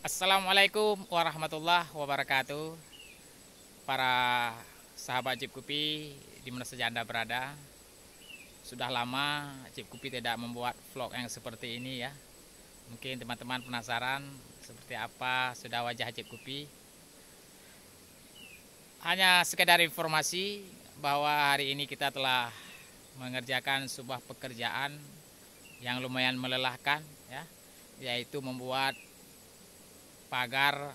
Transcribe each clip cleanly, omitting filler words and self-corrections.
Assalamualaikum warahmatullahi wabarakatuh. Para sahabat Cip Kupi di mana saja Anda berada. Sudah lama Cip Kupi tidak membuat vlog yang seperti ini ya. Mungkin teman-teman penasaran seperti apa sudah wajah Cip Kupi. Hanya sekedar informasi bahwa hari ini kita telah mengerjakan sebuah pekerjaan yang lumayan melelahkan ya, yaitu membuat pagar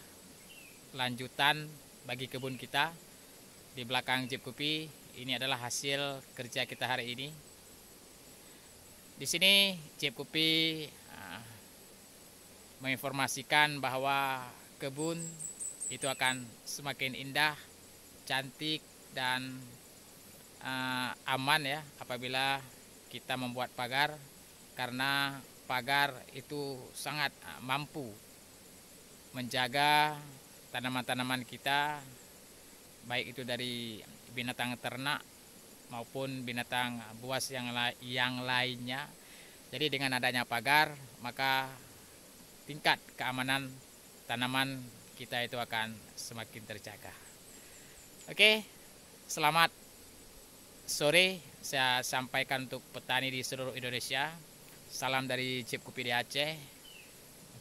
lanjutan bagi kebun kita di belakang Cip Kupi. Ini adalah hasil kerja kita hari ini. Di sini Cip Kupi menginformasikan bahwa kebun itu akan semakin indah, cantik dan aman ya apabila kita membuat pagar, karena pagar itu sangat mampu menjaga tanaman-tanaman kita, baik itu dari binatang ternak maupun binatang buas yang lainnya. Jadi dengan adanya pagar, maka tingkat keamanan tanaman kita itu akan semakin terjaga. Oke, selamat sore saya sampaikan untuk petani di seluruh Indonesia. Salam dari Cip Kupi di Aceh.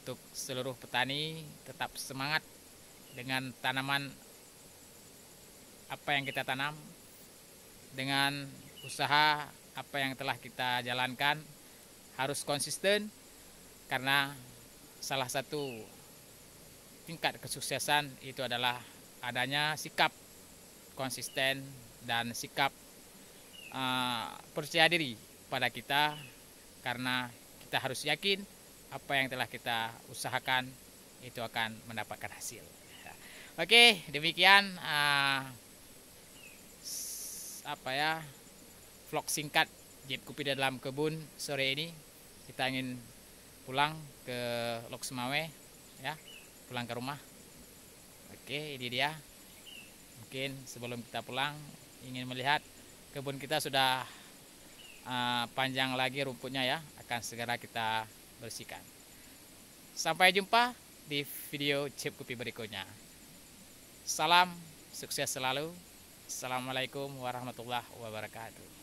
Untuk seluruh petani, tetap semangat dengan tanaman apa yang kita tanam, dengan usaha apa yang telah kita jalankan. Harus konsisten, karena salah satu tingkat kesuksesan itu adalah adanya sikap konsisten dan sikap percaya diri pada kita, karena kita harus yakin apa yang telah kita usahakan itu akan mendapatkan hasil. Oke, demikian vlog singkat Cip Kupi dalam kebun sore ini. Kita ingin pulang ke Lok Semawe ya, pulang ke rumah. Oke, ini dia. Mungkin sebelum kita pulang ingin melihat kebun kita sudah panjang lagi rumputnya ya, akan segera kita bersihkan. Sampai jumpa di video Cip Kupi berikutnya. Salam sukses selalu. Assalamualaikum warahmatullahi wabarakatuh.